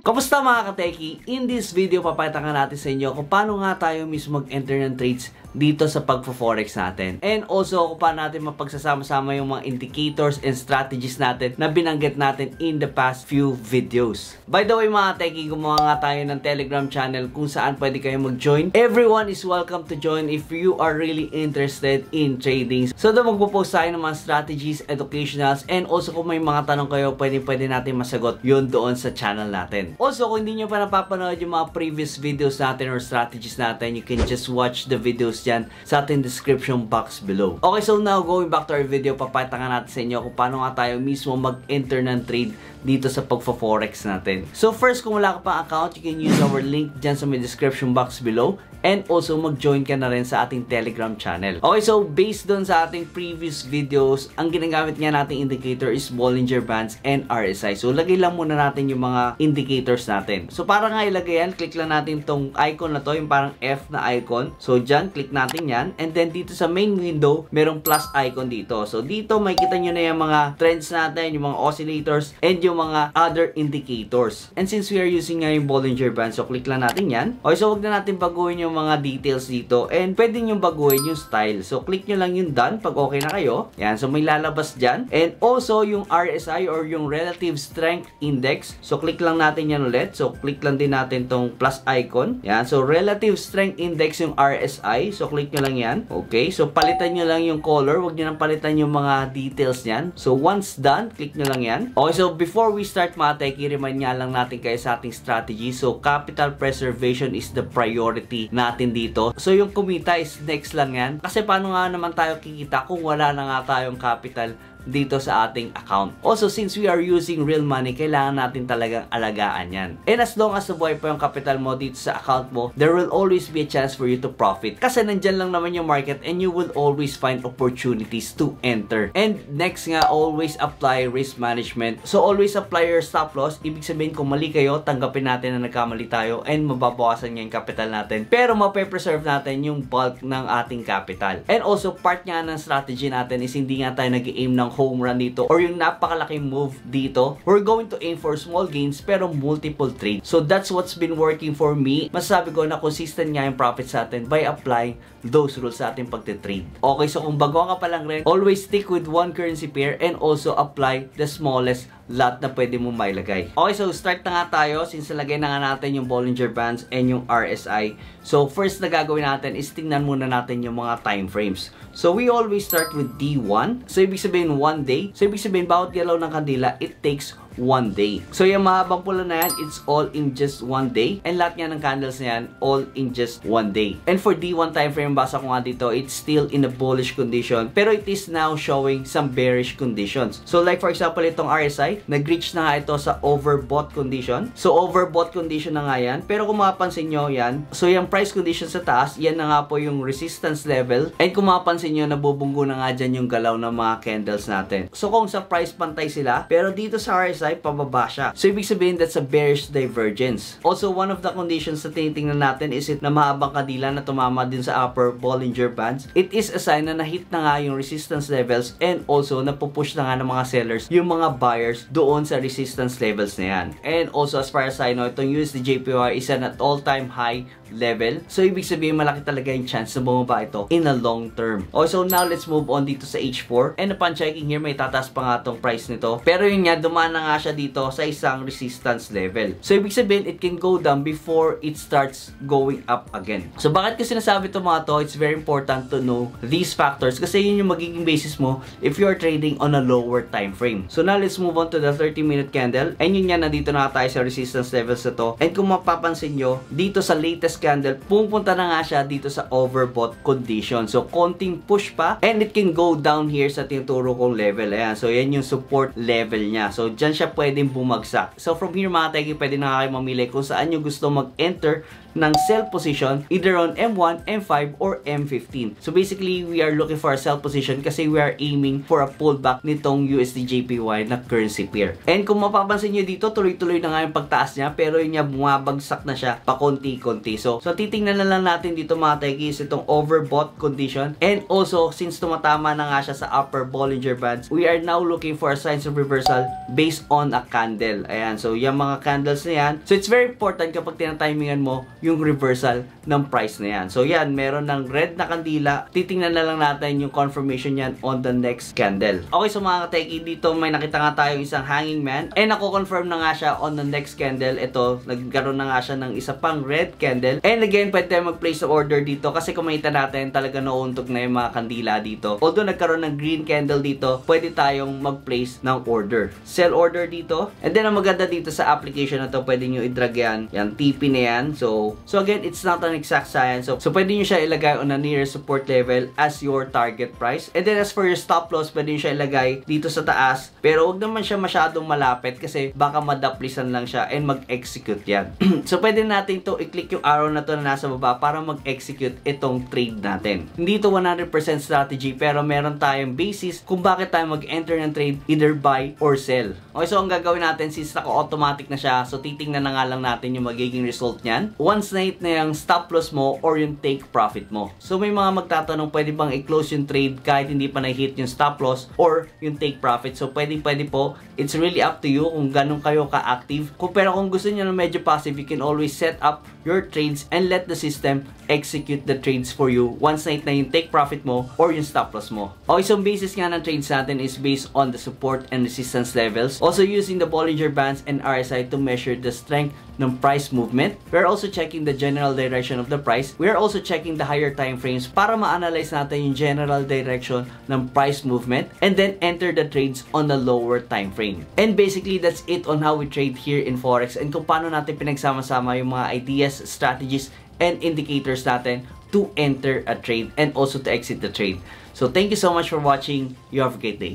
Kamusta mga ka-techie? In this video, papakita nga natin sa inyo kung paano nga tayo mismo mag-enter ng trades dito sa pagpo-forex natin. And also, kung paano natin mapagsasama-sama yung mga indicators and strategies natin na binanggit natin in the past few videos. By the way mga techie, gumawa nga tayo ng Telegram channel kung saan pwede kayo mag-join. Everyone is welcome to join if you are really interested in trading. So doon magpo-post tayo ng mga strategies, educationals, and also kung may mga tanong kayo, pwede natin masagot yun doon sa channel natin. Also, kung hindi nyo pa napapanood yung mga previous videos natin or strategies natin, you can just watch the videos dyan sa ating description box below. Okay, so now going back to our video, papakita nga natin sa inyo kung paano nga tayo mismo mag-enter ng trade dito sa pagpo-forex natin. So first, kung wala ka pang account, you can use our link dyan sa may description box below. And also, mag-join ka na rin sa ating Telegram channel. Okay, so based doon sa ating previous videos, ang ginagamit nga nating indicator is Bollinger Bands and RSI. So, lagay lang muna natin yung mga indicators natin. So, para nga ilagay yan, click lang natin tong icon na to, yung parang F na icon. So, dyan, click natin yan. And then, dito sa main window, merong plus icon dito. So, dito, makikita nyo na yung mga trends natin, yung mga oscillators, and yung mga other indicators. And since we are using nga yung Bollinger Bands, so, click lang natin yan. Okay, so, huwag na natin baguhin yung mga details dito and pwede nyo baguhin yung style. So, click nyo lang yung done pag okay na kayo. Yan. So, may lalabas dyan. And also, yung RSI or yung Relative Strength Index. So, click lang natin yan ulit. So, click lang din natin tong plus icon. Yan. So, Relative Strength Index yung RSI. So, click nyo lang yan. Okay. So, palitan nyo lang yung color. Huwag nyo nang palitan yung mga details yan. So, once done, click nyo lang yan. Okay. So, before we start mga techie, remind nga lang natin kayo sa ating strategy. So, capital preservation is the priority natin dito. So, yung kumita is next lang yan. Kasi paano nga naman tayo kikita kung wala na nga tayong capital dito sa ating account. Also, since we are using real money, kailangan natin talagang alagaan yan. And as long as nabuhay pa yung capital mo dito sa account mo, there will always be a chance for you to profit. Kasi nandyan lang naman yung market and you will always find opportunities to enter. And next nga, always apply risk management. So, always apply your stop loss. Ibig sabihin, kung mali kayo, tanggapin natin na nagkamali tayo and mababawasan niya yung capital natin. Pero mape-preserve natin yung bulk ng ating capital. And also, part nga ng strategy natin is hindi nga tayo nag-aim ng home run dito or yung napakalaking move dito. We're going to aim for small gains pero multiple trades. So that's what's been working for me. Masasabi ko na consistent nga yung profits natin by applying those rules sa ating pagtitrade. Okay, so kung bago ka pa lang rin, always stick with one currency pair and also apply the smallest lot na pwede mo mailagay. Okay, so start na nga tayo since nalagay na nga natin yung Bollinger Bands and yung RSI. So first na gagawin natin is tingnan muna natin yung mga time frames. So we always start with D1. So ibig sabihin 1 day. So ibig sabihin bawat galaw ng kandila, it takes 1 day. So yung mahabang pula na yan, it's all in just 1 day. And lahat nga ng candles na yan, all in just 1 day. And for D1 time frame, basa ko nga dito, it's still in a bullish condition. Pero it is now showing some bearish conditions. So like for example, itong RSI, nag-reach na nga ito sa overbought condition. So overbought condition na nga yan. Pero kung mapapansin nyo yan, so yung price condition sa taas, yan na nga po yung resistance level. And kung mapapansin nyo, nabubunggo na nga dyan yung galaw ng mga candles natin. So kung sa price pantay sila, pero dito sa RSI, pababa siya. So, ibig sabihin that's a bearish divergence. Also, one of the conditions na tinitingnan natin is it na mahabang kadila na tumama din sa upper Bollinger Bands. It is a sign na nahit na nga yung resistance levels and also napupush na nga ng mga sellers yung mga buyers doon sa resistance levels na yan. And also, as far as I know, itong USD/JPY is at all-time high level. So, ibig sabihin malaki talaga yung chance na bumaba ito in a long term. Also, now let's move on dito sa H4. And upon checking here, may tataas pa nga itong price nito. Pero yun nga, dumaan na nga siya dito sa isang resistance level. So, ibig sabihin, it can go down before it starts going up again. So, bakit ko sinasabi ito mga to? It's very important to know these factors kasi yun yung magiging basis mo if you are trading on a lower time frame. So, now let's move on to the 30-minute candle. And yun nga, nandito na tayo sa resistance levels na to. And kung mapapansin nyo, dito sa latest candle, pupunta na nga siya dito sa overbought condition. So, konting push pa and it can go down here sa tinuturo kong level. Ayan. So, yan yung support level niya. So, dyan siya pwedeng bumagsak. So, from here mga techie, pwede na kayo mamili kung saan nyo gusto mag-enter ng sell position either on M1, M5, or M15. So basically, we are looking for a sell position kasi we are aiming for a pullback nitong USD/JPY na currency pair. And kung mapapansin nyo dito, tuloy-tuloy na nga yung pagtaas niya, pero yun niya bumabagsak na siya pa konti-konti. So titingnan na lang natin dito mga techies itong overbought condition. And also, since tumatama na nga siya sa upper Bollinger Bands, we are now looking for a signs of reversal based on a candle. Ayan, so yung mga candles na yan. So it's very important kapag tinatimingan mo yung reversal ng price na yan. So yan, meron ng red na kandila. Titingnan na lang natin yung confirmation yan on the next candle. Okay, so mga techie, dito may nakita nga tayong isang hanging man. And ako-confirm na nga siya on the next candle. Ito, nagkaroon na nga siya ng isa pang red candle. And again, pwede tayo mag-place ng order dito kasi kung makita natin, talaga nauuntog na yung mga kandila dito. Although nagkaroon ng green candle dito, pwede tayong mag-place ng order. Sell order dito. And then, ang maganda dito sa application na to, pwede nyo i-drag yan. Yan, TP na yan. So again, it's not an exact science. So pwede nyo siya ilagay on a near support level as your target price. And then, as for your stop loss, pwede nyo siya ilagay dito sa taas. Pero wag naman siya masyadong malapit kasi baka madaplisan lang siya and mag-execute yan. So pwede natin to i-click yung arrow na to na nasa baba para mag-execute itong trade natin. Hindi to 100% strategy pero meron tayong basis kung bakit tayo mag-enter ng trade, either buy or sell. Okay, so ang gagawin natin, since naka-automatic na siya, so titingnan na nga lang natin yung magiging result niyan. Once na-hit na yung stop loss mo or yung take profit mo. So may mga magtatanong, pwede bang i-close yung trade kahit hindi pa na-hit yung stop loss or yung take profit? So pwede po. It's really up to you kung ganun kayo ka-active. Pero kung gusto niyo na medyo passive, you can always set up your trades and let the system execute the trades for you once na-hit na yung take profit mo or yung stop loss mo. Okay, so basis nga ng trades natin is based on the support and resistance levels. Also using the Bollinger Bands and RSI to measure the strength ng price movement. We're also checking the general direction of the price. We're also checking the higher time frames para ma-analyze natin yung general direction ng price movement and then enter the trades on the lower time frame. And basically, that's it on how we trade here in Forex and kung paano natin pinagsama-sama yung mga ideas, strategies, and indicators natin to enter a trade and also to exit the trade. So thank you so much for watching. You have a great day.